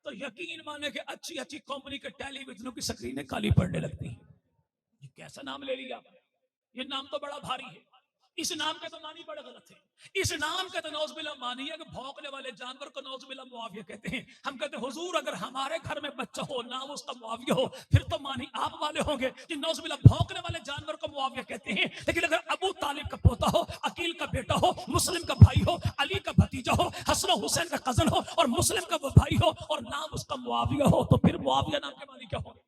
تو یقین مانے کہ اچھی اچھی کمپنی کے ٹیلی ویژنوں کی سکرینیں کالی پڑنے لگتی ہیں. یہ کیسا نام لے لیا؟ یہ نام تو بڑا بھاری ہے. اس نام کے تو معنی بڑے غلط ہیں. اس نام کا تو نعوذ باللہ معنی ہے کہ بھونکنے والے جانور کو نعوذ باللہ معاویہ کہتے ہیں. ہم کہتے ہیں حضور اگر ہمارے گھر میں بچہ ہو نام اس کا معاویہ ہو پھر تو معنی آپ والے ہوں گے کہ نعوذ باللہ بھونکنے والے جانور کو معاویہ کہتے ہیں. لیکن اگر ابو طالب کا پوتا ہو، عقیل کا بیٹا ہو، مسلم کا بھائی ہو، علی کا بھتیجا ہو، حسن و حسین کا کزن ہو اور مسلم کا وہ بھائی ہو اور نام اس کا معاویہ ہو تو پھر معاویہ نام کے معنی کیا ہوں گے؟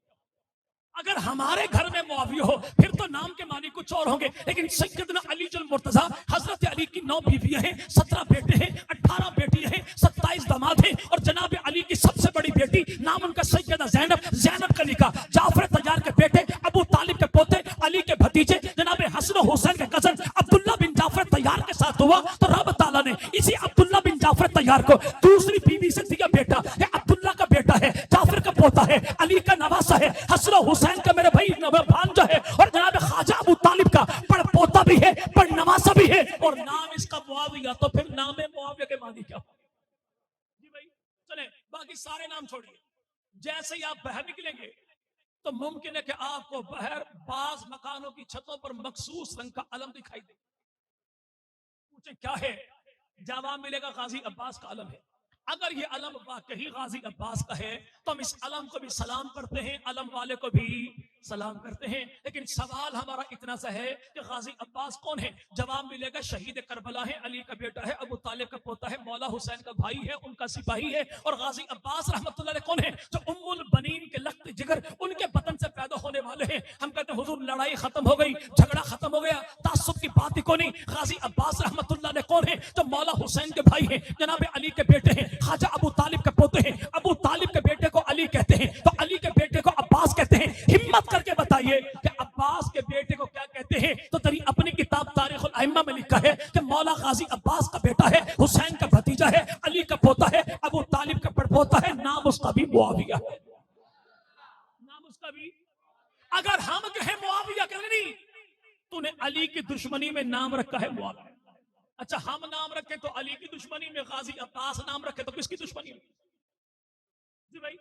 اگر ہمارے گھر میں معاویہ ہو پھر تو نام کے معنی کچھ اور ہوں گے. لیکن سیدنا علی المرتضیٰ، حضرت علی کی 9 بیویاں ہیں، 17 بیٹے ہیں، 18 بیٹیاں ہیں، 27 داماد ہیں اور جناب علی کی سب سے بڑی بیٹی نام ان کا سیدہ زینب. زینب کا نکاح جعفر طیار کے بیٹے ابو طالب کے پوتے علی کے بھتیجے جناب حسن و حسین کے کزن عبداللہ بن جعفر طیار کے ساتھ ہوا. تو رب تعالیٰ نے اسی عبداللہ بن جعفر طیار کو دوسری بیوی سے دیا بیٹا. یہ عبداللہ کا بیٹا ہے، جعفر کا پوتا ہے، علی کا نواسا ہے، حسن و حسین کا میرے بھائی بھانجا ہے اور جناب خواجہ ابو طالب کا پڑ پوتا بھی ہے، پڑ نواسا بھی ہے اور نام اس کا معاویہ. تو پھر نام معاویہ کے معنی کیا ہو؟ جی بھائی چلیں باقی سارے نام چھوڑیے. جیسے ہی آپ باہر نکلیں گے تو ممکن ہے کہ آپ کو باہر بعض مکانوں کی چھتوں پر مخصوص رنگ کا علم دکھائی دے. پوچھیں کیا ہے؟ جواب ملے گا غازی عباس کا علم ہے. اگر یہ علم واقعی غازی عباس کا ہے تو ہم اس علم کو بھی سلام کرتے ہیں، علم والے کو بھی سلام کرتے ہیں. لیکن سوال ہمارا اتنا سا ہے کہ غازی عباس کون ہے؟ جواب ملے گا شہید کربلا ہے، علی کا بیٹا ہے، ابو طالب کا پوتا ہے، مولا حسین کا بھائی ہے، ان کا سپاہی ہے. اور غازی عباس رحمت اللہ علیہ کون ہے؟ جو ام البنین کے لخت جگر ان کے بطن سے پیدا ہونے والے ہیں. ہم کہتے ہیں حضور لڑائی ختم ہو گئی، جھگڑا ختم ہو گیا، تعصب کی بات ہی کو نہیں. غازی عباس رحمت اللہ علیہ کون ہے؟ جو مولا حسین کے بھائی ہیں، جناب علی کے بیٹے ہیں، خواجہ ابو طالب کے پوتے ہیں. ابو طالب کے بیٹے کو علی کہتے ہیں تو علی کے بیٹے کو عباس کہتے ہیں. ہمت کر کے بتائیے کہ عباس کے بیٹے کو کیا کہتے ہیں؟ تو تیری اپنی کتاب تاریخ الائمہ میں لکھا ہے کہ مولا غازی عباس کا بیٹا ہے، حسین کا بھتیجا ہے، علی کا پوتا ہے، ابو طالب کا پڑپوتا ہے، نام اس کا بھی معاویہ ہے. نام اس کا بھی. اگر ہم کہیں معاویہ کہ نہیں تو نے علی کی دشمنی میں نام رکھا ہے معاویہ. اچھا ہم نام رکھے تو علی کی دشمنی میں، غازی عباس نام رکھے تو کس کی دشمنی میں؟ جی بھائی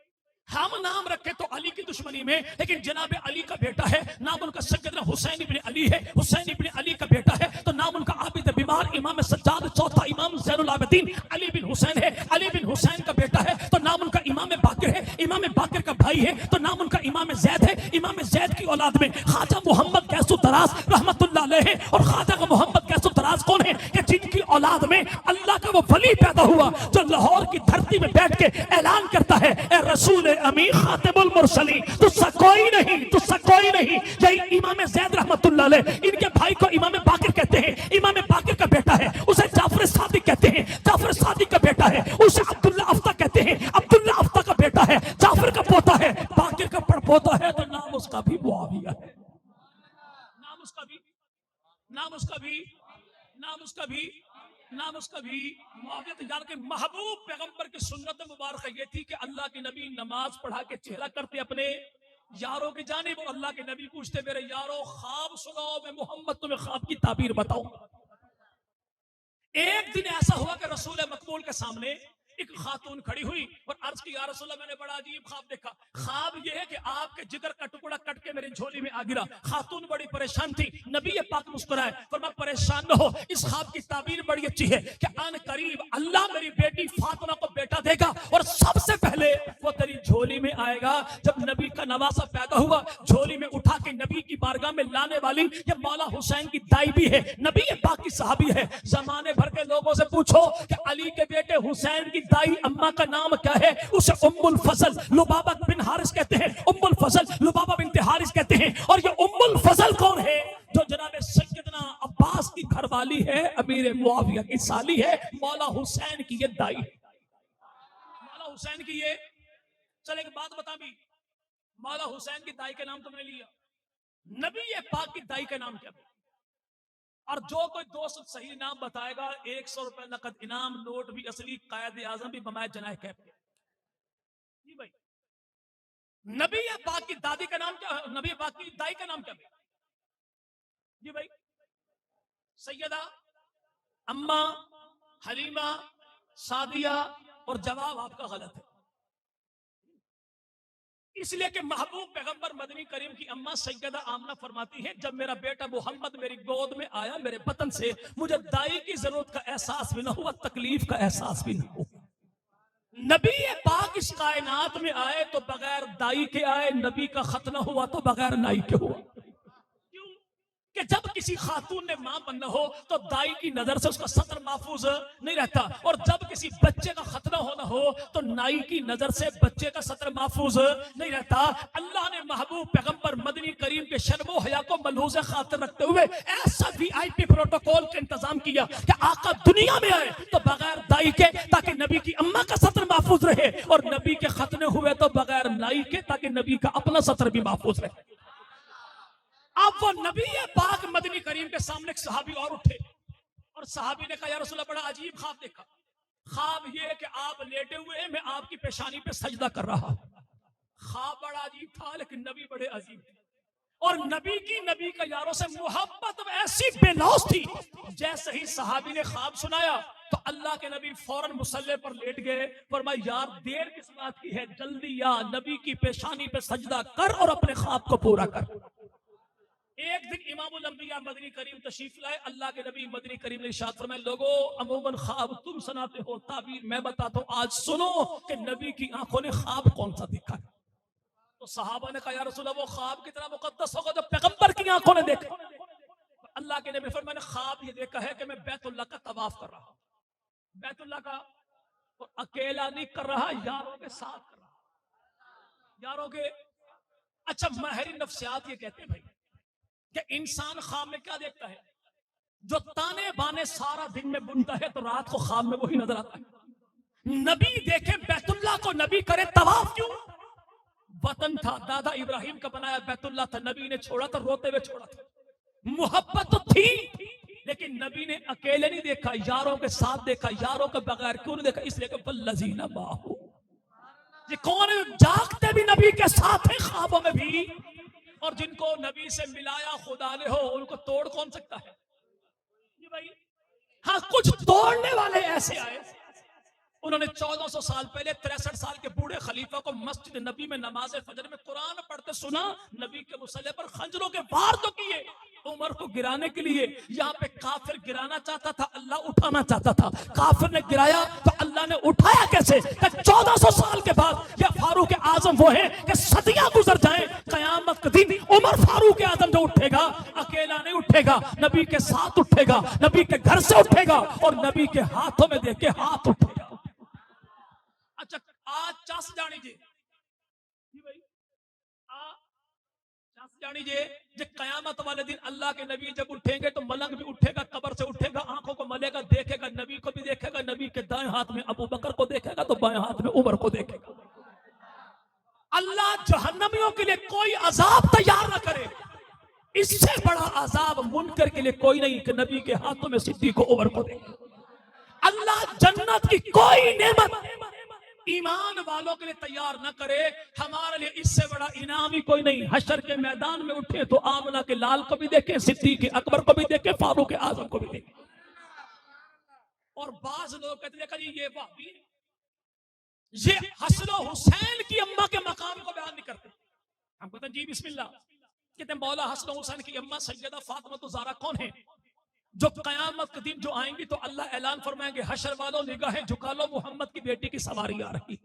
ہم نام رکھے تو علی کی دشمنی میں، لیکن جناب علی کا بیٹا ہے، نام ان کا سیدنا حسین ابن علی ہے، حسین ابن علی کا بیٹا ہے تو نام ان کا عابد بیمار امام سجاد چوتھا امام زین العابدین علی بن حسین ہے. علی بن حسین کا بیٹا ہے تو نام ان کا امام باقر ہے، امام باقر کا بھائی ہے تو نام ان کا امام زید ہے. امام زید کی اولاد میں خواجہ محمد کیسو دراز رحمت اللہ علیہ ہے. اور خواجہ محمد کیسو دراز کون ہے؟ کہ جن کی اولاد میں اللہ کا وہ ولی پیدا ہوا جو لاہور کی دھرتی میں بیٹھ کے اعلان کرتا ہے اے رسول امین خاتم المرسلین تو سا کوئی نہیں، تو سا کوئی نہیں. یہی امام زید رحمت اللہ علیہ، ان کے بھائی کو امام باقر کہتے ہیں، امام باقر کا بیٹا ہے اسے جعفر صادق کہتے ہیں، جعفر صادق کا بیٹا ہے اسے عبداللہ افتا کہتے ہیں، عبداللہ افتا کا بیٹا ہے، جعفر کا پوتا ہے، باقر کا پڑپوتا ہے تو نام اس کا بھی معاویہ ہے. نام اس کا بھی، نام اس کا بھی، نام اس کا بھی، نام اس کا بھی معاویہ. تجار کے محبوب پیغمبر کی سنت مبارکہ یہ تھی کہ اللہ کے نبی نماز پڑھا کے چہرہ کرتے اپنے یاروں کی جانب اور اللہ کے نبی پوچھتے میرے یاروں خواب سناؤ میں محمد تمہیں خواب کی تعبیر بتاؤں. ایک دن ایسا ہوا کہ رسول مقبول کے سامنے ایک خاتون کھڑی ہوئی اور عرض کی یا رسول اللہ میں نے بڑا عجیب خواب دیکھا. خواب یہ ہے کہ آپ کے جگر کا ٹکڑا کٹ کے میری جھولی میں آ گرا. خاتون بڑی پریشان تھی. نبی پاک مسکرائے فرمایا پریشان نہ ہو، اس خواب کی تعبیر بڑی اچھی ہے کہ آن قریب اللہ میری بیٹی فاطمہ کو بیٹا دے گا اور سب سے پہلے وہ تیری جھولی میں آئے گا. جب نبی کا نواسا پیدا ہوا جھولی میں اٹھا کے نبی کی بارگاہ میں لانے والی یہ مولا حسین کی دائی بھی ہے، نبی پاک کی صحابی ہے. زمانے بھر کے لوگوں سے پوچھو کہ علی کے بیٹے حسین کی دائی اماں کا نام کیا ہے؟ اسے ام الفضل لبابہ بن حارث کہتے ہیں، ام الفضل لبابہ بنت حارث کہتے ہیں. اور یہ ام الفضل کون ہے؟ جو جناب سیدنا عباس کی گھر والی ہے، امیر معاویہ کی سالی ہے، مولا حسین کی یہ دائی ہے. مولا حسین کی یہ. چل ایک بات بتا بھی، مولا حسین کی دائی کا نام تم نے لیا، نبی پاک کی دائی کا نام کیا ہے؟ اور جو کوئی دوست صحیح نام بتائے گا 100 روپے نقد انعام، نوٹ بھی اصلی، قائد اعظم بھی بمائے جناح کیپ کے. جی بھائی نبی پاک کی دادی کا نام کیا ہے؟ نبی پاک کی دائی کا نام کیا ہے؟ جی بھائی سیدہ اما حلیمہ سعدیہ. اور جواب آپ کا غلط ہے. اس لیے کہ محبوب پیغمبر مدنی کریم کی اماں سیدہ آمنہ فرماتی ہیں جب میرا بیٹا محمد میری گود میں آیا میرے بطن سے مجھے دائی کی ضرورت کا احساس بھی نہ ہوا تکلیف کا احساس بھی نہ ہوا. نبی پاک اس کائنات میں آئے تو بغیر دائی کے آئے, نبی کا خط نہ ہوا تو بغیر نائی کے ہوا. کہ جب کسی خاتون نے ماں بننا ہو تو دائی کی نظر سے اس کا سطر محفوظ نہیں رہتا, اور جب کسی بچے کا ختنہ ہونا ہو تو نائی کی نظر سے بچے کا سطر محفوظ نہیں رہتا. اللہ نے محبوب پیغمبر مدنی کریم کے شرم و حیا کو ملحوظ خاطر رکھتے ہوئے ایسا بھی آئی پی پروٹوکول کا انتظام کیا کہ آقا دنیا میں آئے تو بغیر دائی کے تاکہ نبی کی اماں کا سطر محفوظ رہے, اور نبی کے ختنے ہوئے تو بغیر نائی کے تاکہ نبی کا اپنا سطر بھی محفوظ رہے. اب وہ نبی پاک مدنی کریم کے سامنے ایک صحابی اور اٹھے, اور صحابی نے کہا یا رسول اللہ بڑا عجیب خواب دیکھا. خواب یہ کہ آپ لیٹے ہوئے ہیں, میں آپ کی پیشانی پہ سجدہ کر رہا. خواب بڑا عجیب تھا لیکن نبی بڑے عجیب تھے, اور نبی کا یاروں سے محبت ایسی بے لوث تھی. جیسے ہی صحابی نے خواب سنایا تو اللہ کے نبی فوراً مصلی پر لیٹ گئے, فرمایا یار دیر کس بات کی ہے, جلدی یا نبی کی پیشانی پہ سجدہ کر اور اپنے خواب کو پورا کر. ایک دن امام الانبیاء مدنی کریم تشریف لائے, اللہ کے نبی مدنی کریم نے ارشاد فرمایا لوگوں عموماً خواب تم سناتے ہو, تعبیر میں بتاتا ہوں, آج سنو کہ نبی کی آنکھوں نے خواب کون سا دیکھا ہے. تو صحابہ نے کہا یا رسول اللہ وہ خواب کتنا مقدس ہوگا جو پیغمبر کی آنکھوں نے دیکھا. اللہ کے نبی فرمایا میں نے خواب یہ دیکھا ہے کہ میں بیت اللہ کا طواف کر رہا ہوں, بیت اللہ کا, اور اکیلا نہیں کر رہا, یاروں کے ساتھ کر رہا, یاروں کے. اچھا ماہر نفسیات یہ کہتے ہیں بھائی کہ انسان خواب میں کیا دیکھتا ہے, جو تانے بانے سارا دن میں بنتا ہے تو رات کو خواب میں وہی نظر آتا ہے. نبی دیکھے بیت اللہ کو, نبی کرے طواف, کیوں؟ وطن تھا, دادا ابراہیم کا بنایا بیت اللہ تھا, نبی نے چھوڑا تھا, روتے ہوئے چھوڑا تھا. محبت تو تھی لیکن نبی نے اکیلے نہیں دیکھا, یاروں کے ساتھ دیکھا. یاروں کے بغیر کیوں نہیں دیکھا؟ اس لیے کہ والذین معہ, یہ کون جاگتے بھی نبی کے ساتھ ہیں خوابوں میں بھی, اور جن کو نبی سے ملایا خدا نے ہو ان کو توڑ کون سکتا ہے جی بھائی. ہاں کچھ توڑنے والے ایسے آئے, انہوں نے 1400 سال پہلے 63 سال کے بوڑھے خلیفہ کو مسجد نبی میں نماز فجر میں قرآن پڑھتے سنا, نبی کے مصلی پر خنجروں کے وار تو کیے عمر کو گرانے کے لیے. یہاں پہ کافر گرانا چاہتا تھا, اللہ اٹھانا چاہتا تھا. کافر نے گرایا تو اللہ نے اٹھایا کیسے؟ کہ 1400 سال کے بعد یا فاروق اعظم وہ ہیں کہ صدیاں گزر جائیں, قیامت کے دن عمر فاروق اعظم جو اٹھے گا اکیلا نہیں اٹھے گا, نبی کے ساتھ اٹھے گا, نبی کے گھر سے اٹھے گا, اور نبی کے ہاتھوں میں دیکھ کے ہاتھ اٹھے گا. اچھا آج چس جانی جی بھائی, چس جانی جی قیامت والے دن اللہ کے نبی جب اٹھیں گے تو ملنگ بھی اٹھے گا, قبر سے اٹھے گا, آنکھوں کو ملے گا, دیکھے گا, نبی کو بھی دیکھے گا, نبی کے دائیں ہاتھ میں ابو بکر کو دیکھے گا تو بائیں ہاتھ میں عمر کو دیکھے گا. اللہ جہنمیوں کے لیے کوئی عذاب تیار نہ کرے, اس سے بڑا عذاب منکر کے لیے کوئی نہیں کہ نبی کے ہاتھوں میں صدیق و عمر کو دیکھے. اللہ جنت کی کوئی نعمت ایمان والوں کے لیے تیار نہ کرے, ہمارے لیے اس سے بڑا انعام ہی کوئی نہیں. حشر کے میدان میں اٹھے تو آمنہ کے لال کو بھی دیکھیں, صدیق اکبر کو بھی دیکھیں, فاروق اعظم کو بھی دیکھیں. اور بعض لوگ کہتے ہیں کہ یہ وہابی یہ حسن و حسین کی اماں کے مقام کو بیان نہیں کرتے. ہم کہتے ہیں جی بسم اللہ, کہتے ہیں مولا حسن و حسین کی اماں سیدہ فاطمہ الزہرا کون ہیں, جو قیامت کے دن جو آئیں گی تو اللہ اعلان فرمائیں گے حشر والوں نگاہیں جھکا لو, محمد کی بیٹی کی سواری آ رہی.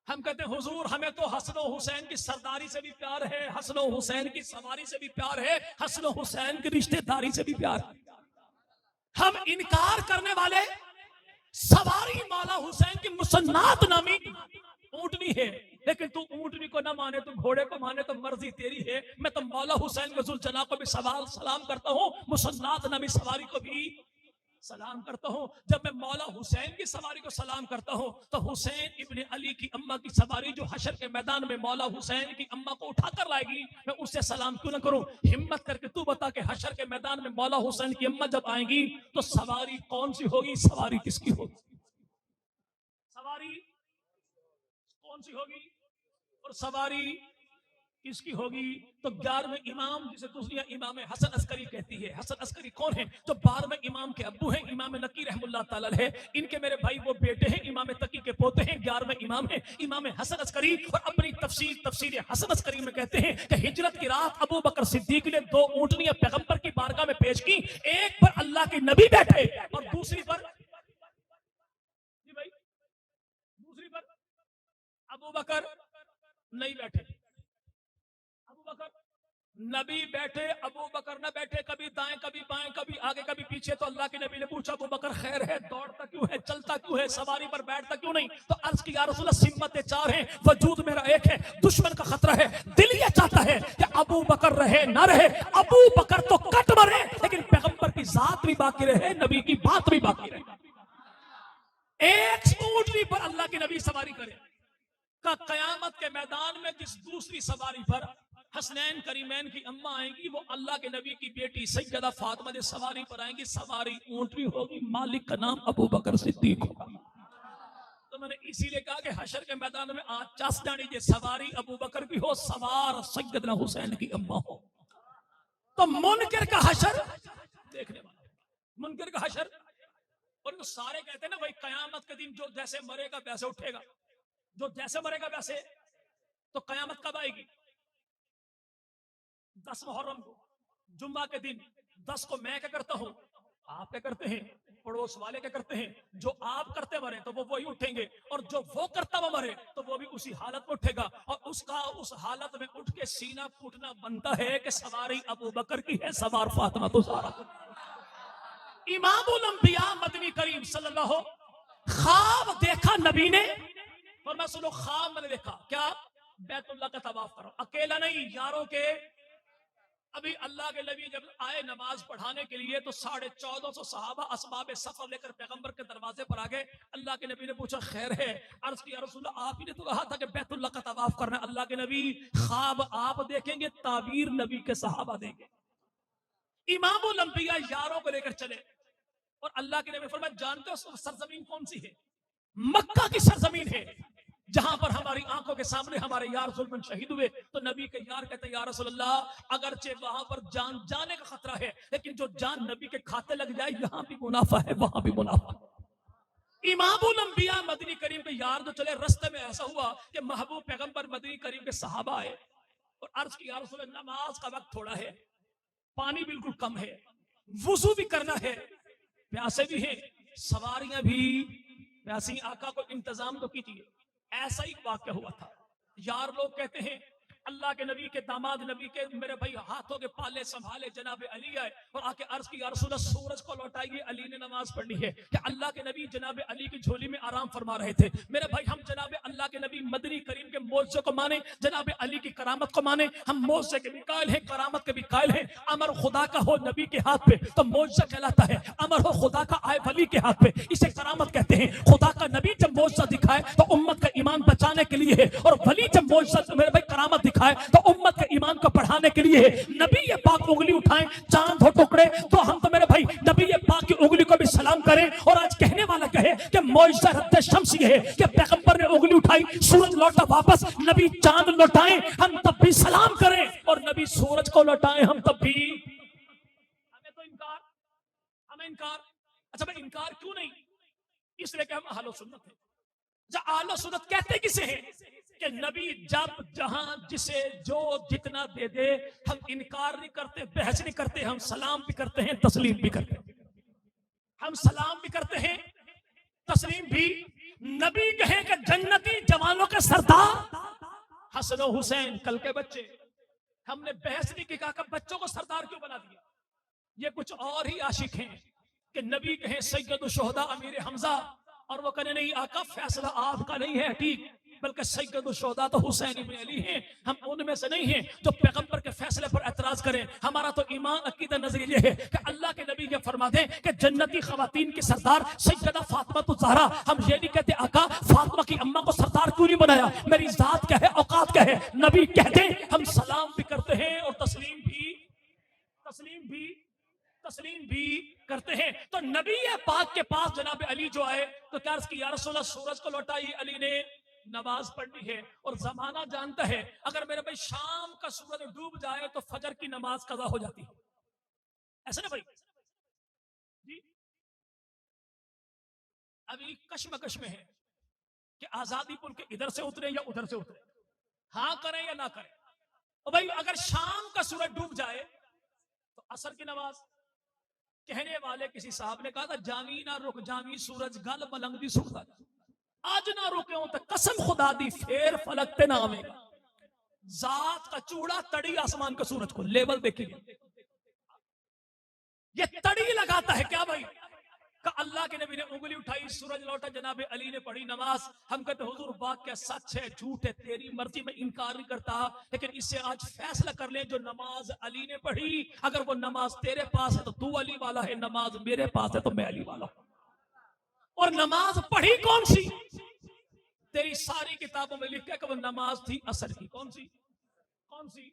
ہم کہتے ہیں حضور ہمیں تو حسن و حسین کی سرداری سے بھی پیار ہے, حسن و حسین کی سواری سے بھی پیار ہے, حسن و حسین کی رشتہ داری سے بھی پیار ہے. ہم انکار کرنے والے سواری مولا حسین کی مسنات نامی اونٹنی ہے, لیکن تو اونٹنی کو نہ مانے, تو گھوڑے کو مانے تو مرضی تیری ہے. میں تو مولا حسین کے ذوالجلال کو بھی سلام کرتا ہوں, مسنات نامی سواری کو بھی سلام کرتا ہوں. جب میں مولا حسین کی سواری کو سلام کرتا ہوں تو حسین ابن علی کی اماں کی سواری جو حشر کے میدان میں مولا حسین کی اماں کو اٹھا کر لائے گی, میں اس سے سلام کیوں نہ کروں؟ ہمت کر کے تو بتا کہ حشر کے میدان میں مولا حسین کی اماں جب آئیں گی تو سواری کون سی ہوگی, سواری کس کی ہوگی, سواری کون سی ہوگی اور سواری کس کی ہوگی؟ تو 11ویں امام جسے دوسری امام حسن عسکری کہتی ہے. حسن عسکری کون ہیں؟ جو 12ویں امام کے ابو ہیں, امام نقی رحم اللہ تعالی ہے. ان کے میرے بھائی وہ بیٹے ہیں, امام تقی کے پوتے ہیں, 11ویں امام امام ہیں امام حسن عسکری، اور اپنی تفسیر حسن عسکری میں کہتے ہیں کہ ہجرت کی رات ابو بکر صدیق نے 2 اونٹنیاں پیغمبر کی بارگاہ میں پیش کی، ایک پر اللہ کے نبی بیٹھے اور دوسری پر ابو بکر نہیں بیٹھے، ابو بکر نبی بیٹھے، ابو بکر نہ بیٹھے، کبھی دائیں کبھی بائیں کبھی آگے کبھی پیچھے. تو اللہ کے نبی نے پوچھا ابو بکر خیر ہے، دوڑتا کیوں ہے، چلتا کیوں ہے، سواری پر بیٹھتا کیوں نہیں؟ تو عرض کی یا رسول اللہ سمتیں 4 ہیں، وجود میرا ایک ہے، دشمن کا خطرہ ہے، دل یہ چاہتا ہے کہ ابو بکر رہے نہ رہے، ابو بکر تو کٹ مرے لیکن پیغمبر کی ذات بھی باقی رہے، نبی کی بات بھی باقی رہے. ایک اونٹنی پر اللہ کے نبی سواری کرے کا قیامت کے میدان میں جس دوسری سواری پر حسنین کریمین کی اماں آئیں گی وہ اللہ کے نبی کی بیٹی سیدہ فاطمہ جس سواری پر آئیں گی، سواری اونٹنی ہوگی، مالک کا نام ابو بکر صدیق ہوگا. تو میں نے اسی لیے کہا کہ حشر کے میدان میں آج چاس جانی جے سواری ابو بکر کی ہو، سوار سیدنا حسین کی اماں ہو. تو منکر کا حشر دیکھنے والا، منکر کا حشر. اور وہ سارے کہتے ہیں نا بھائی قیامت کے دن جو جیسے مرے گا ویسے اٹھے گا، جو جیسے مرے گا ویسے. تو قیامت کب آئے گی؟ 10 محرم کو، جمعہ کے دن. 10 کو میں کیا کرتا ہوں، آپ کیا کرتے ہیں، پڑوس والے کیا کرتے ہیں. جو آپ کرتے مرے تو وہ وہی اٹھیں گے، اور جو وہ کرتا وہ مرے تو وہ بھی اسی حالت میں اٹھے گا. اور اس حالت میں اٹھ کے سینہ پھوٹنا بنتا ہے کہ سواری ابو بکر کی ہے، سوار فاطمہ تو زہرا. امام الانبیاء مدنی کریم صلی اللہ علیہ وسلم خواب دیکھا نبی نے، اور میں سنو خواب میں نے دیکھا کیا، بیت اللہ کا طواف کرو، اکیلا نہیں، یاروں کے. ابھی اللہ کے نبی جب آئے نماز پڑھانے کے لیے تو 1450 صحابہ اسباب سفر لے کر پیغمبر کے دروازے پر آ گئے. اللہ کے نبی نے پوچھا خیر ہے؟ عرض کی یا رسول اللہ آپ ہی نے تو کہا تھا کہ بیت اللہ کا طواف کرنا. اللہ کے نبی خواب آپ دیکھیں گے، تعبیر نبی کے صحابہ دیں گے. امام الانبیاء یاروں کو لے کر چلے، اور اللہ کے نبی فرمایا جانتے ہو سرزمین کون سی ہے؟ مکہ کی سرزمین ہے، جہاں پر ہماری آنکھوں کے سامنے ہمارے یار ظلم شہید ہوئے. تو نبی کے یار کہتے ہیں یا رسول اللہ اگرچہ وہاں پر جان جانے کا خطرہ ہے لیکن جو جان نبی کے کھاتے لگ جائے یہاں بھی منافع ہے وہاں بھی منافع. امام الانبیاء مدنی کریم کے یار جو چلے، رستے میں ایسا ہوا کہ محبوب پیغمبر مدنی کریم کے صحابہ آئے اور عرض کی یا رسول اللہ نماز کا وقت تھوڑا ہے، پانی بالکل کم ہے، وضو بھی کرنا ہے، پیاسے بھی ہیں، سواریاں بھی پیاسی، آقا کو انتظام تو کیجیے. ایسا ہی واقعہ ہوا تھا. یار لوگ کہتے ہیں اللہ کے نبی کے داماد نبی کے میرے بھائی ہاتھوں کے پالے سنبھالے جناب علی آئے اور آ کے عرض کی یا رسول اللہ سورج کو لوٹائیے، علی نے نماز پڑھنی ہے. کہ اللہ کے نبی جناب علی کی جھولی میں آرام فرما رہے تھے. میرے بھائی ہم جناب اللہ کے نبی مدنی کریم کے معجزے کو مانیں، جناب علی کی کرامت کو مانیں. ہم معجزے کے بھی قائل ہیں، کرامت کے بھی قائل ہیں. امر خدا کا ہو نبی کے ہاتھ پہ تو معجزہ کہلاتا ہے، امر ہو خدا کا آئے ولی کے ہاتھ پہ اسے کرامت کہتے ہیں. خدا کا نبی جب معجزہ دکھائے تو امت کا ایمان بچانے کے لیے ہے، اور ولی جب معجزہ میرے بھائی کرامت دکھائے تو امت کے ایمان کو بڑھانے کے لیے ہے. نبی یہ پاک انگلی اٹھائیں چاند ہو ٹکڑے تو ہم تو میرے بھائی نبی یہ پاک کی انگلی کو بھی سلام کریں. اور آج کہنے والا کہے کہ معجزہ رد شمس یہ ہے کہ پیغمبر نے انگلی اٹھائی سورج لوٹا واپس، نبی چاند لوٹائیں ہم تب بھی سلام کریں، اور نبی سورج کو لوٹائیں ہم تب بھی. ہمیں تو انکار، ہمیں انکار. اچھا بھائی انکار کیوں نہیں؟ اس لیے کہ ہم اہل سنت ہیں. اہل سنت کہتے کسے ہیں کہ نبی جب جہاں جسے جو جتنا دے دے ہم انکار نہیں کرتے، بحث نہیں کرتے، ہم سلام بھی کرتے ہیں تسلیم بھی کرتے ہیں. ہم سلام بھی کرتے ہیں تسلیم بھی. نبی کہیں کہ جنتی جوانوں کے سردار حسن و حسین کل کے بچے، ہم نے بحث نہیں کی، کہا کہ بچوں کو سردار کیوں بنا دیا. یہ کچھ اور ہی عاشق ہیں کہ نبی کہیں سید الشہداء امیر حمزہ، اور وہ کہنے نہیں آقا فیصلہ آپ کا نہیں ہے ٹھیک، بلکہ سید الشہداء تو حسین ابن علی ہیں، ہم ان میں سے نہیں ہیں جو پیغمبر کے فیصلے پر اعتراض کریں. ہمارا تو ایمان عقیدہ نظریہ یہ ہے کہ اللہ کے نبی یہ فرما دیں کہ جنتی خواتین کی سردار سیدہ فاطمہ الزہرا. ہم یہ نہیں کہتے آقا فاطمہ کی اماں کو سردار کیوں نہیں بنایا، میری ذات کیا ہے اوقات کیا ہے. نبی کہہ دیں ہم سلام بھی کرتے ہیں اور تسلیم بھی کرتے ہیں. تو نبی پاک کے پاس جناب علی جو آئے تو کیا عرض کی یا رسول اللہ سورج کو لوٹائی، علی نے نماز پڑھنی ہے. اور زمانہ جانتا ہے اگر میرے بھائی شام کا سورج ڈوب جائے تو فجر کی نماز قضا ہو جاتی ہے، ایسا نا بھائی جی. ابھی کشمکش میں ہے کہ آزادی پل کے ادھر سے اترے یا ادھر سے اترے, ہاں کریں یا نہ کریں. اور بھائی اگر شام کا سورج ڈوب جائے تو عصر کی نماز. کہنے والے کسی صاحب نے کہا تھا جاوی نہ رک جاوی سورج گل ملنگ دی سکتا آج نہ رکے ہوں تو قسم خدا دی پھر فلک تے نہ آوے گا. ذات کا چوڑا تڑی آسمان کا سورج کو لیول دیکھیں گے, یہ تڑی لگاتا ہے کیا بھائی؟ کہ اللہ کے نبی نے انگلی اٹھائی, سورج لوٹا, جناب علی نے پڑھی نماز. ہم کہتے حضور بات کیا سچ ہے جھوٹ ہے تیری مرضی, میں انکار نہیں کرتا, لیکن اس سے آج فیصلہ کر لیں جو نماز علی نے پڑھی اگر وہ نماز تیرے پاس ہے تو تو علی والا ہے, نماز میرے پاس ہے تو میں علی والا ہوں. اور نماز پڑھی کون سی؟ تیری ساری کتابوں میں لکھا ہے کہ وہ نماز تھی عصر کی. کون سی کون سی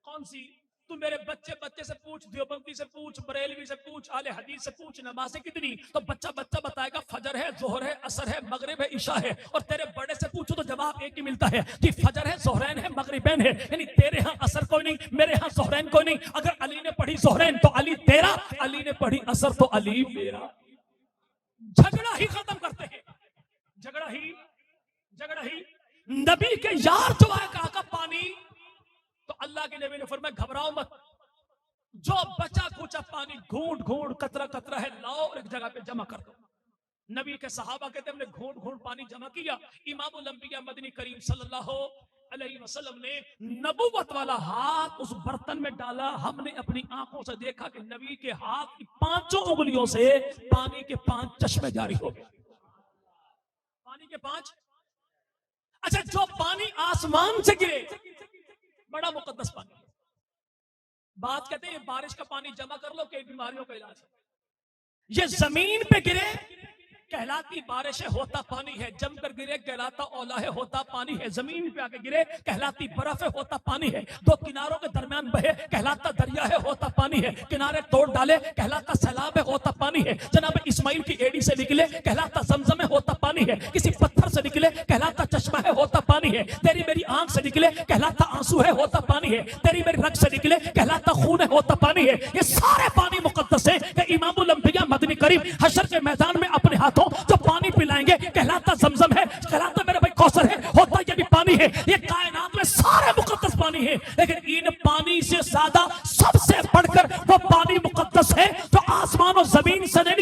کون سی؟ تو میرے بچے سے پوچھ, دیوبندی سے پوچھ, بریلوی سے پوچھ, اہل حدیث سے پوچھ نمازیں کتنی, تو بچہ بتائے گا فجر ہے, ظہر ہے, عصر ہے, مغرب ہے, عشاء ہے. اور تیرے بڑے سے پوچھو تو جواب ایک ہی ملتا ہے کہ فجر ہے, ظہرین ہے, مغربین ہے. یعنی تیرے ہاں عصر کوئی نہیں, میرے ہاں ظہرین کوئی نہیں. اگر علی نے پڑھی ظہرین تو علی تیرا, علی نے پڑھی عصر تو علی میرا. جھگڑا ہی ختم کرتے ہیں, جھگڑا ہی. نبی کے یار جو آئے کہا کا پانی, تو اللہ کے نبی نے فرمایا گھبراؤ مت, جو بچا کچا پانی گھونٹ گھونٹ قطرہ قطرہ ہے لاؤ اور ایک جگہ پہ جمع کر دو. نبی کے صحابہ کہتے ہیں ہم نے گھونٹ گھونٹ پانی جمع کیا. امام الانبیاء مدنی کریم صلی اللہ علیہ وسلم نے نبوت والا ہاتھ اس برتن میں ڈالا. ہم نے اپنی آنکھوں سے دیکھا کہ نبی کے ہاتھ کی 5 انگلیوں سے پانی کے 5 چشمے جاری ہو گئے. پانی کے 5. اچھا جو پانی آسمان سے گرے بڑا مقدس پانی, بات کہتے ہیں بارش کا پانی جمع کر لو کہ بیماریوں کا علاج ہے. یہ زمین پہ گرے کہلاتی بارش ہے, ہوتا پانی ہے. جم کر گرے کہلاتا اولا ہے, ہوتا پانی ہے. زمین پہ آگے گرے کہلاتی برف ہے, ہوتا پانی ہے. دو کناروں کے درمیان بہے کہلاتا دریا ہے, ہوتا پانی ہے. کنارے توڑ ڈالے کہلاتا سیلاب ہے, ہوتا پانی ہے. جناب اسماعیل کی ایڑی سے نکلے کہلاتا زمزم ہے, ہوتا پانی ہے. کسی پتھر سے نکلے کہلاتا چشمہ ہے, ہوتا پانی ہے. تیری میری آنکھ سے نکلے کہلاتا آنسو ہے, ہوتا پانی ہے. تیری میری رگ سے نکلے کہلاتا خون ہے, ہوتا پانی ہے. یہ سارے پانی مقدس ہیں کہ امام الانبیاء مدنی کریم حشر کے میدان میں اپنے ہاتھوں جو پانی پلائیں گے کہلاتا زمزم ہے, کہلاتا میرے بھائی کوثر ہے, ہوتا یہ بھی پانی ہے. یہ کائنات میں سارے مقدس پانی ہے, لیکن ان پانی سے زیادہ سب سے بڑھ کر وہ پانی مقدس ہے جو آسمان و زمین سے نہیں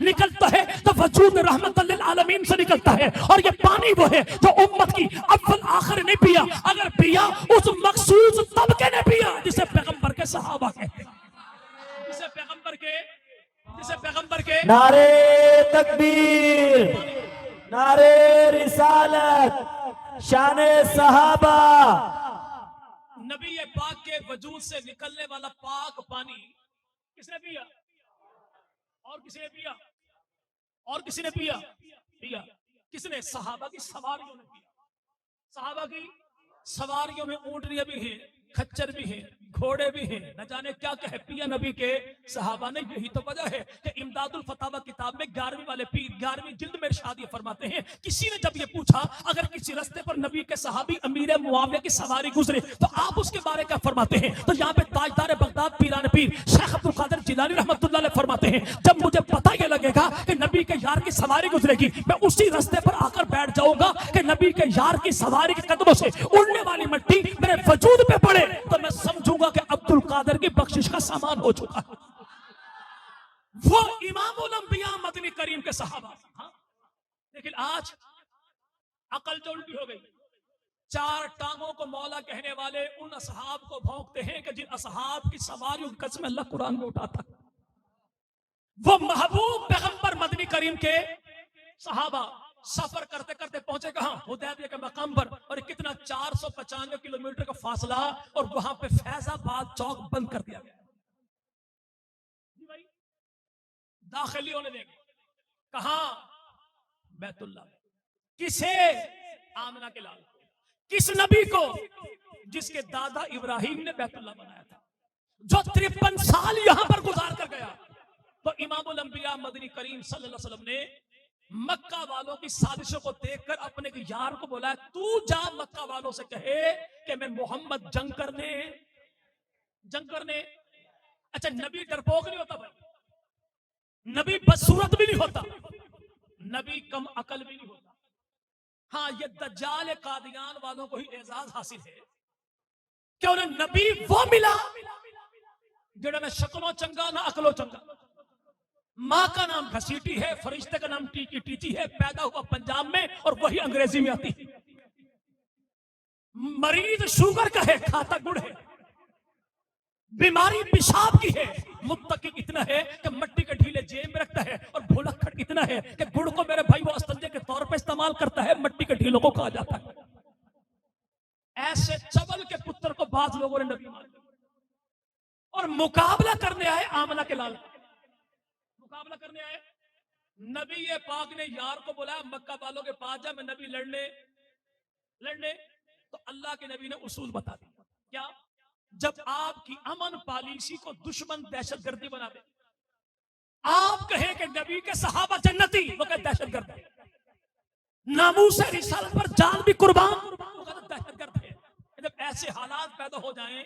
نکلتا ہے تو وجود رحمت للعالمین سے نکلتا ہے. اور یہ پانی وہ ہے جو امت کی اول آخر نے پیا, اگر پیا اس مخصوص طبقے نے پیا جسے پیغمبر کے صحابہ کہتے ہیں, جسے پیغمبر کے نعرے تکبیر, نعرے رسالت, شان صحابہ. نبی پاک کے وجود سے نکلنے والا پاک پانی کس نے پیا؟ اور کسی نے پیا؟ اور کسی نے پیا؟ کس نے؟ صحابہ کی سواریوں نے پیا. صحابہ کی سواریوں میں اونٹنیاں بھی ہیں, کھچر بھی ہیں, گھوڑے بھی ہیں, نہ جانے کیا کہے پیا نبی کے صحابہ نے. یہی تو وجہ ہے کہ امداد الفتاوی کتاب میں 11ویں والے پیر 11ویں جلد میں ارشاد یہ فرماتے ہیں, کسی نے جب یہ پوچھا اگر کسی رستے پر نبی کے صحابی امیر معاویہ کی سواری گزرے تو آپ اس کے بارے کیا فرماتے ہیں؟ تو یہاں پہ تاجدار بغداد پیران پیر شیخ عبد القادر جیلانی رحمۃ اللہ علیہ فرماتے ہیں جب مجھے پتہ یہ لگے گا کہ نبی کے یار کی سواری گزرے گی میں اسی رستے پر آ کر بیٹھ جاؤں گا کہ نبی کے یار کی سواری کے قدموں سے اڑنے والی مٹی میرے وجود پہ پڑے تو میں سمجھوں گا کہ عبد القادر کی بخشش کا سامان ہو چکا ہے. وہ امام الانبیاء مدنی کریم کے صحابہ. لیکن آج عقل جو الٹی ہو گئی, 4 ٹانگوں کو مولا کہنے والے ان اصحاب کو بھونکتے ہیں کہ جن اصحاب کی سواریوں کی قسم اللہ قرآن میں اٹھاتا. وہ محبوب پیغمبر مدنی کریم کے صحابہ سفر کرتے کرتے پہنچے کہاں؟ حدیبیہ کے مقام پر. اور کتنا 495 کلومیٹر کا فاصلہ, اور وہاں پہ فیض آباد چوک بند کر دیا گیا. داخلیوں نے دیکھا کہاں؟ بیت اللہ میں. کسے؟ آمنہ کے لال. کس نبی کو؟ جس کے دادا ابراہیم نے بیت اللہ بنایا تھا, جو 53 سال یہاں پر گزار کر گیا. تو امام الانبیاء مدنی کریم صلی اللہ علیہ وسلم نے مکہ والوں کی سازشوں کو دیکھ کر اپنے یار کو بولا تو جا مکہ والوں سے کہے کہ میں محمد جنگ کرنے. اچھا نبی ڈرپوک نہیں ہوتا بھائی, نبی بدصورت بھی نہیں ہوتا, نبی کم عقل بھی نہیں ہوتا. ہاں یہ دجال قادیان والوں کو ہی اعزاز حاصل ہے کہ انہیں نبی وہ ملا جڑا نہ شکلوں چنگا نہ عقلوں چنگا، ماں کا نام گھسیٹی ہے، فرشتے کا نام ٹیکی ٹیچی ہے، پیدا ہوا پنجاب میں اور وہی انگریزی میں آتی ہے، مریض شوگر کا ہے کھاتا گڑ ہے، بیماری پیشاب کی ہے، متقی اتنا ہے کہ مٹی کے ڈھیلے جیب میں رکھتا ہے، اور بھولکڑ اتنا ہے کہ گڑ کو میرے بھائی وہ استنجے کے طور پہ استعمال کرتا ہے، مٹی کے ڈھیلوں کو کھا جاتا ہے۔ ایسے چول کے پتر کو بعض لوگوں نے نبی مان لیا اور مقابلہ کرنے آئے آمنہ کے لال، مقابلہ کرنے آئے، نبی پاک نے یار کو بولا مکہ والوں کے پاس جا، میں نبی لڑنے، تو اللہ کے نبی نے اصول بتا دیا، کیا؟ جب آپ کی امن پالیسی کو دشمن دہشت گردی بنا دے، آپ کہیں کہ نبی کے صحابہ جنتی، وہ کہتے دہشت گرد ہے، ناموس رسالت پر جان بھی قربان، وہ کہتے دہشت گرد ہے۔ جب ایسے حالات پیدا ہو جائیں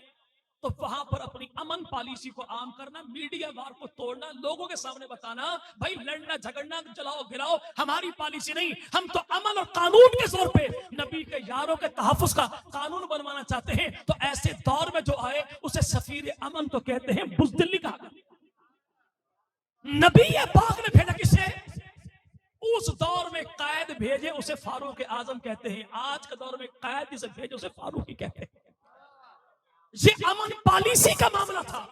تو وہاں پر اپنی امن پالیسی کو عام کرنا، میڈیا وار کو توڑنا، لوگوں کے سامنے بتانا بھائی لڑنا جھگڑنا جلاؤ گراؤ ہماری پالیسی نہیں، ہم تو امن اور قانون کے زور پہ نبی کے یاروں کے تحفظ کا قانون بنوانا چاہتے ہیں۔ تو ایسے دور میں جو آئے اسے سفیر امن تو کہتے ہیں، بزدلی کہا۔ نبی پاک نے بھیجا کسے؟ اس دور میں قائد بھیجے اسے فاروق اعظم کہتے ہیں، آج کے دور میں قائد جسے بھیجے اسے فاروق ہی کہتے ہیں۔ یہ امن پالیسی کا معاملہ تھا،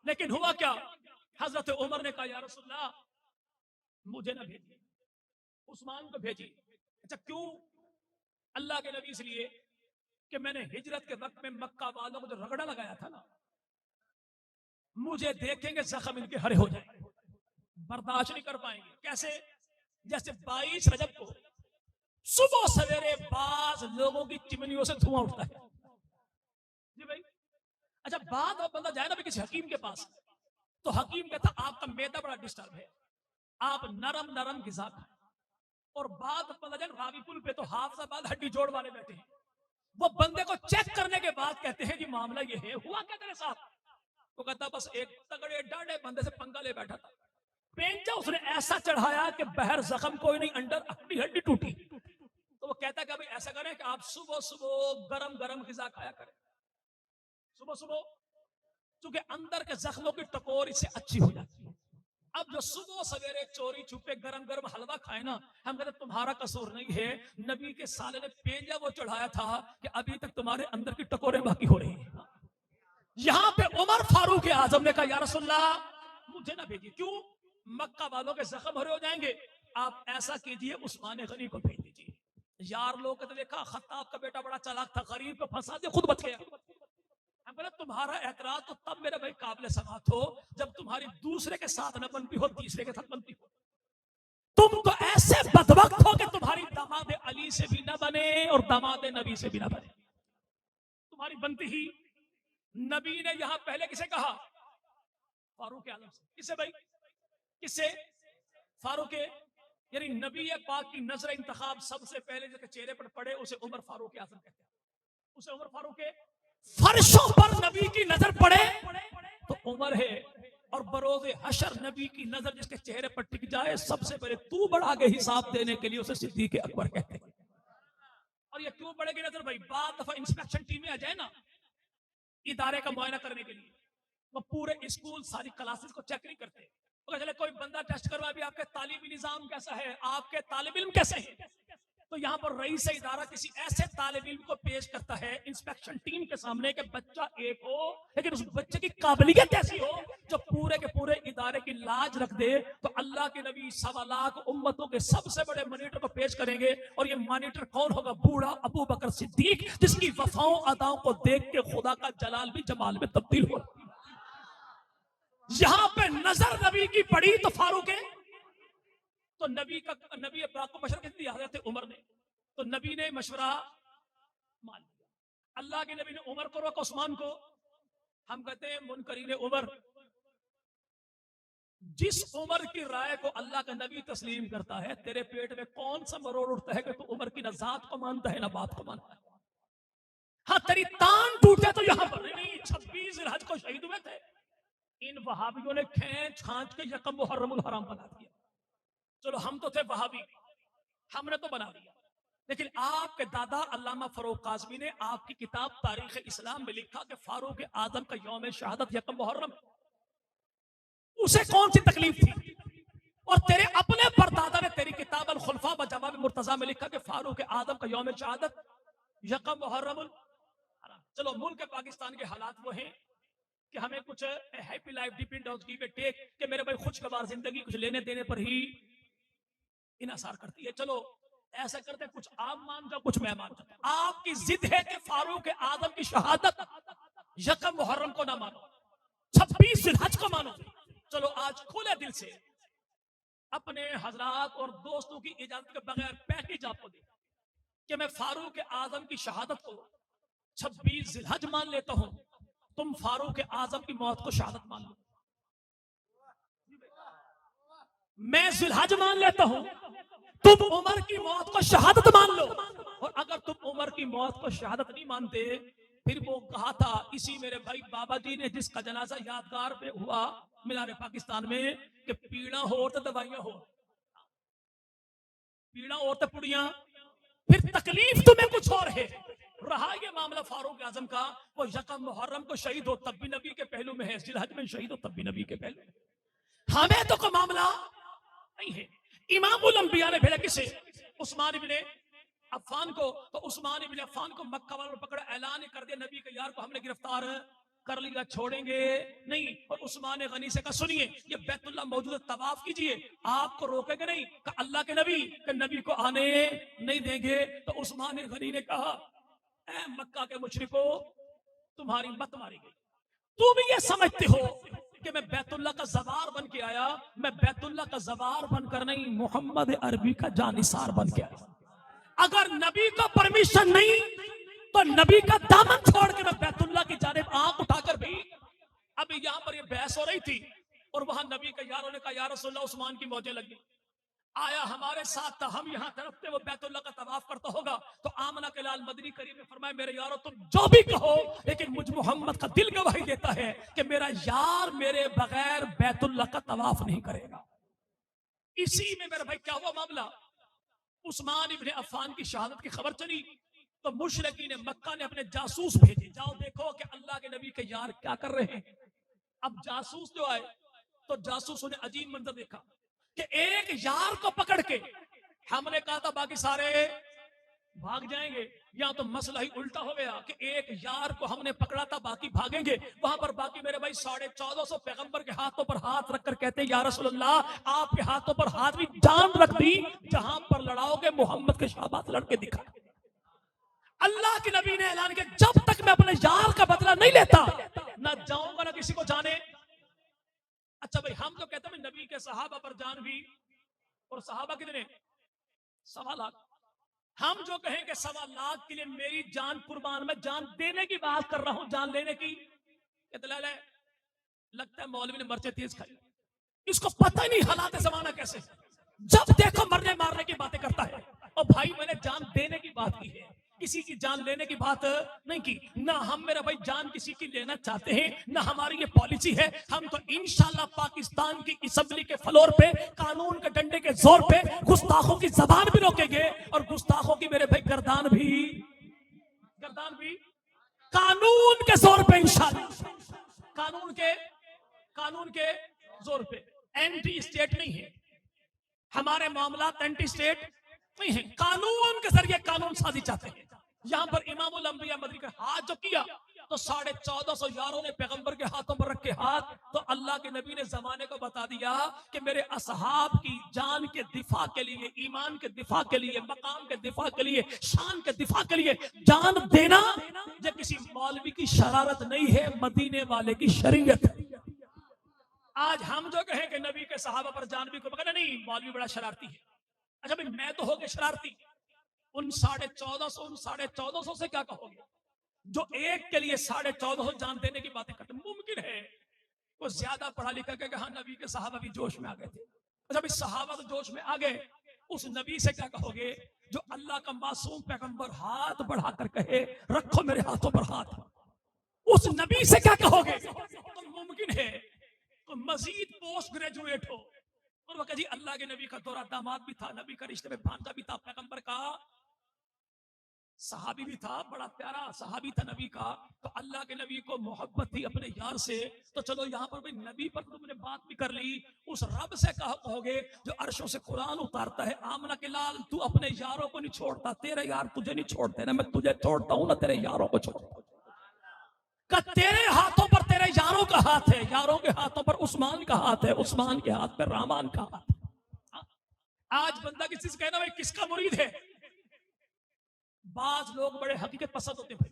لیکن ہوا کیا؟ حضرت عمر نے کہا یا رسول اللہ مجھے نہ بھیجیے، عثمان کو بھیجیے۔ اچھا کیوں؟ اللہ کے نبی اس لیے کہ میں نے ہجرت کے وقت میں مکہ والوں کو جو رگڑا لگایا تھا نا، مجھے دیکھیں گے زخم ان کے ہرے ہو جائیں، برداشت نہیں کر پائیں گے۔ کیسے؟ جیسے 22 رجب کو صبح سویرے بعض لوگوں کی چمنیوں سے دھواں اٹھتا ہے، جی بھائی۔ اچھا بعد اب بندہ جائے نا بھی کسی حکیم کے پاس، تو حکیم کہتا آپ کا میدا بڑا ڈسٹرب ہے، آپ نرم نرم غذا کھائیں، اور بعد بندہ جائے راوی پل پہ تو حافظ آباد ہڈی جوڑ والے بیٹھے ہیں، وہ بندے کو چیک کرنے کے بعد کہتے ہیں جی معاملہ یہ ہے، ہوا کیا تیرے ساتھ؟ وہ کہتا بس ایک تگڑے ڈاڑے بندے سے پنگا لے بیٹھا تھا، پینچا اس نے ایسا چڑھایا کہ بہر زخم کوئی نہیں، انڈر ہڈی ٹوٹی۔ تو وہ کہتا کہ ایسا کریں کہ آپ صبح صبح گرم گرم غذا کھایا کریں، صبح صبح، چونکہ اندر کے زخموں کی ٹکور اس سے اچھی ہو جاتی ہے۔ اب جو صبح سویرے چوری چھپے گرم گرم حلوہ کھائے نا، ہم کہتے تمہارا قصور نہیں ہے، نبی کے سالے نے پیجا وہ چڑھایا تھا کہ ابھی تک تمہارے اندر کی ٹکوریں باقی ہو رہی ہیں۔ یہاں پہ عمر فاروق اعظم نے کہا یا رسول اللہ مجھے نہ بھیجیے، کیوں؟ مکہ والوں کے زخم ہرے ہو جائیں گے، آپ ایسا کیجئے عثمان غنی کو بھیج دیجیے۔ یار لوگ کہتے دیکھا خطاب کا بیٹا بڑا چالاک تھا، غریب کو پھنسا دیا خود بچ گیا۔ ہم کہتے تمہارا اعتراض تو تب میرے بھائی قابل سماعت ہو جب تمہاری دوسرے کے ساتھ نہ بنتی ہو، تیسرے کے ساتھ بنتی ہو۔ تم تو ایسے بدبخت ہو کہ تمہاری داماد علی سے بھی نہ بنے اور داماد نبی سے بھی نہ بنے، تمہاری بنتی ہی۔ نبی نے یہاں پہلے کسے کہا؟ فاروق اعظم سے۔ کسے بھائی؟ کسے؟ فاروق، یعنی نبی پاک کی نظر انتخاب سب سے پہلے جس کے چہرے پر پڑے اسے عمر فاروق اعظم کہتے ہیں، اسے عمر فاروق ہے۔ فرشوں پر نبی کی نظر پڑے تو عمر ہے، اور بروز حشر نبی کی نظر جس کے چہرے پر ٹک جائے سب سے پہلے تو بڑھا کے حساب دینے کے لیے اسے صدیق اکبر کہتے ہیں۔ اور یہ کیوں پڑے گی نظر بھائی؟ بعد دفعہ انسپیکشن ٹیمیں آ جائے نا ادارے کا معائنہ کرنے کے لیے، وہ پورے اسکول ساری کلاسز کو چیک نہیں کرتے، چلے کوئی بندہ ٹیسٹ کروا بھی آپ کے تعلیمی نظام کیسا ہے، آپ کے طالب علم کیسے ہیں، تو یہاں پر رئیس ادارہ کسی ایسے طالب علم کو پیش کرتا ہے انسپیکشن ٹیم کے سامنے کہ بچہ ایک ہو لیکن اس بچے کی قابلیت ایسی ہو جو پورے کے پورے ادارے کی لاج رکھ دے، تو اللہ کے نبی 1.25 لاکھ امتوں کے سب سے بڑے مانیٹر کو پیش کریں گے، اور یہ مانیٹر کون ہوگا؟ بوڑھا ابو بکر صدیق، جس کی وفاؤں اداؤں کو دیکھ کے خدا کا جلال بھی جمال میں تبدیل ہو۔ یہاں پہ نظر نبی کی پڑی تو فاروق ہے، تو نبی پاک کو مشورہ دیا حضرت عمر نے، تو نبی نے مشورہ مان لیا۔ اللہ کے نبی نے عمر کو روکا، عثمان کو۔ ہم کہتے ہیں منکرین عمر، جس عمر کی رائے کو اللہ کا نبی تسلیم کرتا ہے، تیرے پیٹ میں کون سا مروڑ اٹھتا ہے کہ تو عمر کی نہ ذات کو مانتا ہے نہ بات کو مانتا ہے؟ ہاں تیری تان ٹوٹے تو یہاں پر نہیں، 26 ذوالحج کو شہید ہوئے تھے، ان وہابیوں نے کھینچ کھانچ کے یکم محرم الحرام بنا دیا۔ چلو ہم تو تھے وہابی، ہم نے تو بنا دیا، لیکن آپ کے دادا علامہ فاروق قاسمی نے آپ کی کتاب تاریخ اسلام میں لکھا کہ فاروق اعظم کا یوم شہادت یکم محرم، اسے کون سی تکلیف تھی؟ اور تیرے اپنے پردادا نے تیری کتاب الخلفاء و جواب مرتضی میں لکھا کہ فاروق اعظم کا یوم شہادت یکم محرم الحرام۔ چلو ملک پاکستان کے حالات وہ ہیں کہ ہمیں کچھ happy life depend on give it take کہ میرے بھائی خوشگوار زندگی کچھ لینے دینے پر ہی انحصار کرتی ہے۔ چلو ایسا کرتے کچھ آپ مان جاؤ کچھ میں مان جاؤں۔ آپ کی ضد ہے کہ فاروق اعظم کی شہادت یکم محرم کو نہ مانو، 26 ذی الحج کو مانو۔ چلو آج کھلے دل سے اپنے حضرات اور دوستوں کی اجازت کے بغیر پیکیج آپ کو دے کہ میں فاروق اعظم کی شہادت کو 26 ذی الحج مان لیتا ہوں، تم فاروق اعظم کی موت کو شہادت مان لو۔ میں ذی الحج مان لیتا ہوں، تم عمر کی موت کو شہادت مان لو۔ اور اگر تم عمر کی موت کو شہادت نہیں مانتے، پھر وہ کہا تھا اسی میرے بھائی بابا جی نے جس کا جنازہ یادگار پہ ہوا مینار پاکستان میں کہ پیڑا ہو تو دوائیاں ہو، پیڑا ہو تو پڑیاں، پھر تکلیف تمہیں کچھ اور ہے۔ رہا یہ معاملہ فاروق اعظم کا، وہ یکم محرم کو شہید ہو تب بھی نبی کے پہلو میں ہے، ذی الحج میں شہید ہو تب بھی نبی کے پہلو میں۔ ہمیں تو کوئی معاملہ نہیں ہے۔ امام الانبیاء نے بھیجا کسے؟ عثمان ابن عفان کو، تو عثمان ابن عفان کو مکہ والوں نے پکڑا، اعلان کر دیا نبی کے یار کو ہم نے گرفتار کر لیا، چھوڑیں گے نہیں۔ اور عثمان غنی سے کہا سنیے یہ بیت اللہ موجود ہے، طواف کیجئے، آپ کو روکیں گے نہیں؟ کہ اللہ کے نبی کہ نبی کو آنے نہیں دیں گے۔ تو عثمان غنی نے کہا اے مکہ کے مشرکو تمہاری مت ماری گئی، تم یہ سمجھتے ہو کہ میں بیت اللہ کا زوار بن کے آیا، میں بیت اللہ کا زوار بن کر نہیں، محمد عربی کا جانثار بن کے آیا۔ اگر نبی کا پرمیشن نہیں تو نبی کا دامن چھوڑ کے میں بیت اللہ کی جانب آنکھ اٹھا کر بھی، ابھی یہاں پر یہ بحث ہو رہی تھی اور وہاں نبی کے یاروں نے کہا یا رسول اللہ عثمان کی موجیں لگی، آیا ہمارے ساتھ تھا، ہم یہاں طرف تھے، وہ بیت اللہ کا طواف کرتا ہوگا۔ تو آمنہ کے لال مدنی کریم نے فرمایا میرے یارو تم جو بھی کہو لیکن مجھ محمد کا دل گواہی دیتا ہے کہ میرا یار میرے بغیر بیت اللہ کا طواف نہیں کرے گا۔ اسی میں میرے بھائی کیا ہوا معاملہ، عثمان ابن عفان کی شہادت کی خبر چلی تو مشرکین مکہ نے اپنے جاسوس بھیجے، جاؤ دیکھو کہ اللہ کے نبی کے یار کیا کر رہے ہیں۔ اب جاسوس جو آئے تو جاسوسوں نے عجیب منظر دیکھا کہ ایک یار کو پکڑ کے، ہم نے کہا تھا باقی سارے بھاگ جائیں گے، یہاں تو مسئلہ ہی الٹا ہو گیا کہ ایک یار کو ہم نے پکڑا تھا باقی بھاگیں گے۔ وہاں پر باقی میرے بھائی 1450 پیغمبر کے ہاتھوں پر ہاتھ رکھ کر کہتے ہیں یا رسول اللہ آپ کے ہاتھوں پر ہاتھ بھی جان رکھ دی، جہاں پر لڑاؤ گے محمد کے شہباز لڑ کے دکھا۔ اللہ کے نبی نے اعلان کیا جب تک میں اپنے یار کا بدلہ نہیں لیتا نہ جاؤں گا نہ کسی کو جانے۔ اچھا بھائی ہم تو کہتے ہیں نبی کے صحابہ پر جان بھی، اور صحابہ کتنے؟ 1.25 لاکھ۔ ہم جو کہیں کہ 1.25 لاکھ کے لیے میری جان قربان، میں جان دینے کی بات کر رہا ہوں، جان لینے کی اطلاع ہے۔ لگتا ہے مولوی نے مرچے تیز کھائی، اس کو پتہ ہی نہیں حالات زمانہ کیسے، جب دیکھو مرنے مارنے کی باتیں کرتا ہے۔ اور بھائی میں نے جان دینے کی بات کی ہے، کسی کی جان لینے کی بات نہیں کی، نہ ہم میرا بھائی جان کسی کی لینا چاہتے ہیں، نہ ہماری یہ پالیسی ہے۔ ہم تو انشاءاللہ پاکستان کی اسمبلی کے فلور پہ قانون کے ڈنڈے کے زور پہ گستاخوں کی زبان بھی روکیں گے اور گستاخوں کی میرے بھائی گردان بھی قانون کے زور پہ، انشاءاللہ قانون کے زور پہ۔ اینٹی اسٹیٹ نہیں ہے ہمارے معاملات، اینٹی اسٹیٹ نہیں ہے، قانون کے ذریعے قانون سازی چاہتے ہیں۔ یہاں پر امام الانبیاء مدنی کا ہاتھ جو کیا تو 1450 یاروں نے پیغمبر کے ہاتھوں پر رکھے ہاتھ، تو اللہ کے نبی نے زمانے کو بتا دیا کہ میرے اصحاب کی جان کے دفاع کے لیے، ایمان کے دفاع کے لیے، مقام کے دفاع کے لیے، شان کے دفاع کے لیے جان دینا یہ کسی مولوی کی شرارت نہیں ہے، مدینے والے کی شریعت ہے۔ آج ہم جو کہیں کہ نبی کے صحابہ پر جان بھی کو پکڑنا نہیں، مولوی بڑا شرارتی ہے۔ اچھا بھائی میں تو ہو گیا شرارتی، ان 1450 سے کیا کہو گے جو ایک کے لیے 1450 جان دینے کی باتیں کرتے ہیں؟ ممکن ہے وہ زیادہ پڑھا لکھا کہ ہاں نبی کے صحابہ بھی جوش میں آ گئے تھے۔ اچھا بھائی صحابہ تو جوش میں آ گئے، اس نبی سے کیا کہو گے جو اللہ کا معصوم پیغمبر ہاتھ بڑھا کر کہے رکھو میرے ہاتھوں پر ہاتھ، اس نبی سے کیا کہو گے؟ تو ممکن ہے تو مزید پوسٹ گریجویٹ ہو اور وہ کہ جی اللہ کے نبی کا دورہ داماد بھی تھا، نبی کا رشتے میں بھانجا بھی تھا، پیغمبر کا صحابی بھی تھا, بڑا پیارا صحابی تھا نبی کا. تو اللہ کے نبی کو محبت تھی اپنے یار سے. تو چلو یہاں پر بھی نبی پر تم نے بات بھی کر لی. اس رب سے کہو گے جو عرشوں سے قرآن اتارتا ہے, آمنہ کے لال تو اپنے یاروں کو نہیں چھوڑتا, تیرے یار تجھے نہیں چھوڑتے, نہ میں تجھے چھوڑتا ہوں نہ تیرے یاروں کو چھوڑتا ہوں. کہ تیرے ہاتھوں پر تیرے یاروں کا ہاتھ ہے, یاروں کے ہاتھوں پر عثمان کا ہاتھ ہے, عثمان کے ہاتھ پر رحمان کا ہاتھ ہے. آج بندہ کسی سے کہنا بھائی کس کا مرید ہے, بعض لوگ بڑے حقیقت پسند ہوتے ہیں.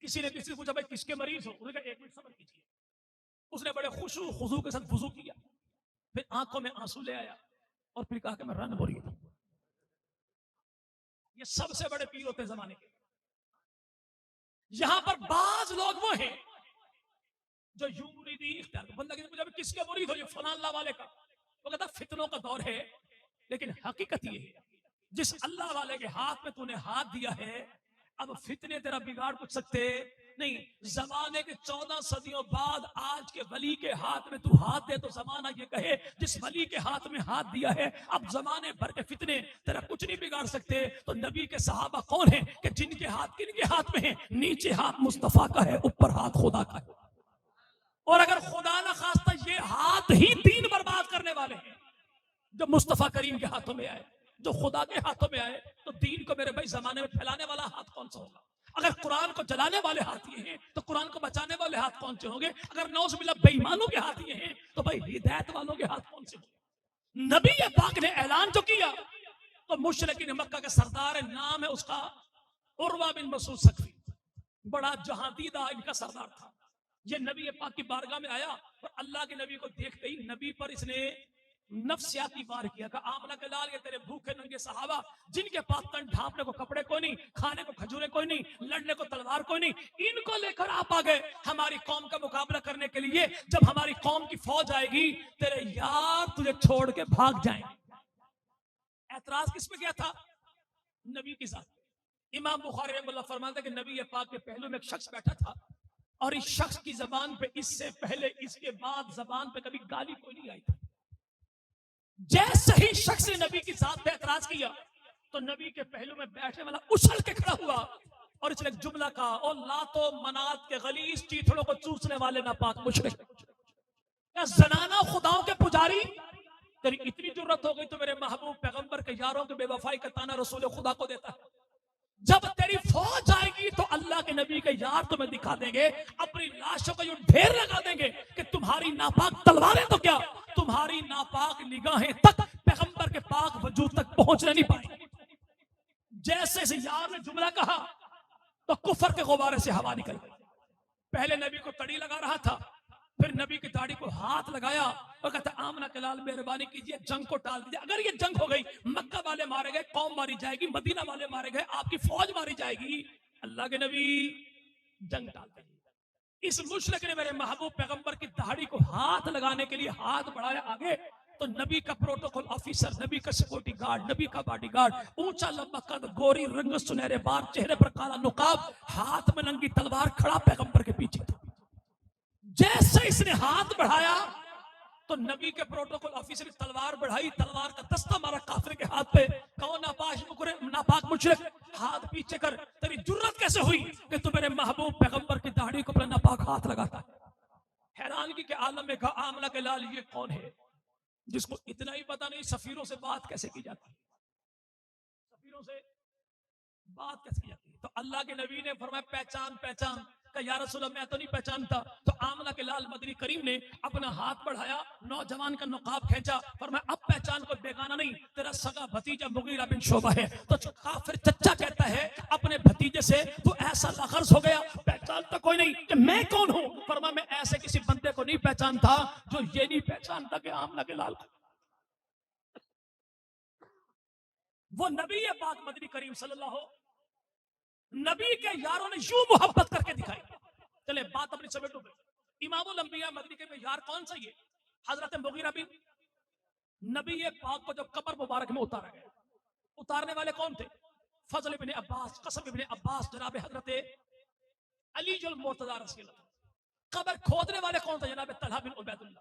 کسی نے کسی سے پوچھا بھائی کس کے مریض ہو, انہوں نے کہا ایک منٹ صبر کیجیے. اس نے بڑے خشوع خضوع کے ساتھ وضو کیا, پھر آنکھوں میں آنسو لے آیا اور پھر کہا کہ میں رن مرید ہوں. یہ سب سے بڑے پیر ہوتے ہیں زمانے کے. یہاں پر بعض لوگ وہ ہیں جو یوں مریدی اختیار کرتے. بندہ کسی نے پوچھا کس کے مرید ہو, یہ فلاں اللہ والے کا. وہ کہتا فتنوں کا دور ہے, لیکن حقیقت یہ ہے جس اللہ والے کے ہاتھ میں تو نے ہاتھ دیا ہے, اب فتنے تیرا بگاڑ کچھ سکتے نہیں. زمانے کے 14 صدیوں بعد آج کے ولی کے ہاتھ میں تو ہاتھ دے تو زمانہ یہ کہے جس ولی کے ہاتھ میں ہاتھ دیا ہے. اب زمانے بھر کے فتنے تیرا کچھ نہیں بگاڑ سکتے. تو نبی کے صحابہ کون ہیں کہ جن کے ہاتھ کن کے ہاتھ میں ہیں؟ نیچے ہاتھ مصطفیٰ کا ہے, اوپر ہاتھ خدا کا ہے. اور اگر خدا نہ خواستہ یہ ہاتھ ہی دین برباد کرنے والے ہیں جو مصطفیٰ کریم کے ہاتھوں میں آئے, جو خدا کے ہاتھوں میں آئے, تو دین کو میرے بھائی زمانے میں پھیلانے والا ہاتھ کون سا ہوگا؟ اگر قرآن کو جلانے والے ہاتھ یہ ہیں تو قرآن کو بچانے والے ہاتھ کون سے ہوں گے؟ اگر نعوذ باللہ بے ایمانوں کے ہاتھ یہ ہیں تو بھائی ہدایت والوں کے ہاتھ کون سے ہوں گے؟ نبی پاک نے اعلان جو کیا تو مشرکین مکہ کے سردار نام ہے اس کا عروہ بن مسعود ثقفی, بڑا جہادیدہ ان کا سردار تھا. یہ نبی پاک کی بارگاہ میں آیا اور اللہ کے نبی کو دیکھتے ہی نبی پر اس نے نفسیاتی وار کیا کہ آمنہ کے لال یہ تیرے بھوکے ننگے صحابہ جن کے پاس تن ڈھانپنے کو کپڑے کوئی نہیں, کھانے کو کھجورے کوئی نہیں, لڑنے کو تلوار کوئی نہیں, ان کو لے کر آپ آ گئے ہماری قوم کا مقابلہ کرنے کے لیے. جب ہماری قوم کی فوج آئے گی تیرے یار تجھے چھوڑ کے بھاگ جائیں گے. اعتراض کس پہ کیا تھا؟ نبی کی ذات. امام بخاری رحمہ اللہ فرماتا ہے کہ نبی پاک کے پہلو میں ایک شخص بیٹھا تھا اور اس شخص کی زبان پہ اس سے پہلے اس کے بعد زبان پہ کبھی گالی کوئی نہیں آئی تھی. جیسے ہی شخص نے نبی کی ذات پہ اعتراض کیا تو نبی کے پہلو میں بیٹھنے والا اچھل کے کھڑا ہوا اور اس نے ایک جملہ کہا, اور لات و منات کے غلیظ چیتڑوں کو چوسنے والے ناپاک مشرک, یا زنانہ خداؤں کے پجاری, تیری اتنی جرت ہو گئی تو میرے محبوب پیغمبر کے یاروں کے بے وفائی کا تانا رسول خدا کو دیتا ہے. جب تیری فوج آئے گی تو اللہ کے نبی کے یار تمہیں دکھا دیں گے, اپنی لاشوں کا یوں ڈھیر لگا دیں گے کہ تمہاری ناپاک تلواریں تو کیا تمہاری ناپاک نگاہیں تک پیغمبر کے پاک وجود تک پہنچنے نہیں پائیں. جیسے سے یار نے جملہ کہا تو کفر کے غبارے سے ہوا نکل گئی. پہلے نبی کو تڑی لگا رہا تھا, پھر نبی کی داڑھی کو ہاتھ لگایا اور کہتا آمنہ کے لال مہربانی کیجئے جنگ کو ٹال دیجئے. اگر یہ جنگ ہو گئی مکہ والے مارے گئے, قوم ماری جائے گی, مدینہ والے مارے گئے, آپ کی فوج ماری جائے گی. اللہ کے نبی جنگ ٹال دیجئے. اس مشرک نے میرے محبوب پیغمبر کی داڑھی کو ہاتھ لگانے کے لیے ہاتھ بڑھایا آگے, تو نبی کا پروٹوکول آفیسر, نبی کا سیکورٹی گارڈ, نبی کا باڈی گارڈ, اونچا لمبا قد, گوری رنگ, سنہرے بال, چہرے پر کالا نقاب, ہاتھ میں ننگی تلوار, کھڑا پیغمبر کے پیچھے تھا. جیسے اس نے ہاتھ بڑھایا تو نبی کے پروٹوکول آفیسر نے تلوار بڑھائی, تلوار کا دستہ مارا کافر کے ہاتھ پہ. کہو ناپاک مشرک ہاتھ پیچھے کر, تیری جرت کیسے ہوئی کہ تو میرے محبوب پیغمبر کی داڑھی کو اپنا ناپاک ہاتھ لگاتا ہے؟ حیرانگی کے عالم میں کہا آمنہ کے لال یہ کون ہے جس کو اتنا ہی پتا نہیں سفیروں سے بات کیسے کی جاتی ہے, سفیروں سے بات کیسے کی جاتی ہے. تو اللہ کے نبی نے فرمایا پہچان پہچان, کہ یا رسول اللہ میں تو نہیں پہچانتا. تو آمنہ کے لال مدنی کریم نے اپنا ہاتھ بڑھایا, نوجوان کا نقاب کھینچا, فرمایا اب پہچان کو بیگانہ نہیں, تیرا سگا بھتیجا مغیرہ بن شعبہ ہے. تو کافر چچا کہتا ہے اپنے بھتیجے سے تو ایسا لغرض ہو گیا, پہچانتا کوئی نہیں کہ میں کون ہوں. فرمایا میں ایسے کسی بندے کو نہیں پہچانتا جو یہ نہیں پہچانتا کہ آمنہ کے لال کو. وہ نبی پاک مدنی کریم صلی اللہ علیہ نبی کے یاروں نے یوں محبت کر کے دکھائی. چلے بات اپنی سمیٹو پہ. امام الانبیاء مدنی کے یار کون سا؟ یہ حضرت مغیرہ بن. نبی پاک کو جب قبر مبارک میں اتارا گیا, اتارنے والے کون تھے؟ فضل ابن عباس, قاسم ابن عباس, جناب حضرت علی المرتضی رضی اللہ. قبر کھودنے والے کون تھے؟ جناب طلحہ بن عبید اللہ.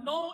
9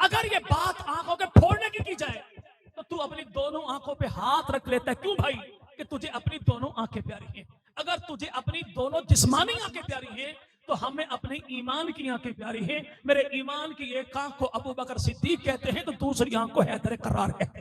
اگر یہ بات آنکھوں کے پھوڑنے کی جائے تو تو اپنی دونوں آنکھوں پہ ہاتھ رکھ لیتا ہے. کیوں بھائی؟ کہ تجھے اپنی دونوں آنکھیں پیاری ہیں. اگر تجھے اپنی دونوں جسمانی آنکھیں پیاری ہیں تو ہمیں اپنے ایمان کی آنکھیں پیاری ہیں. میرے ایمان کی ایک آنکھ کو ابو بکر صدیق کہتے ہیں تو دوسری آنکھ کو حیدر کرار کہتے ہیں.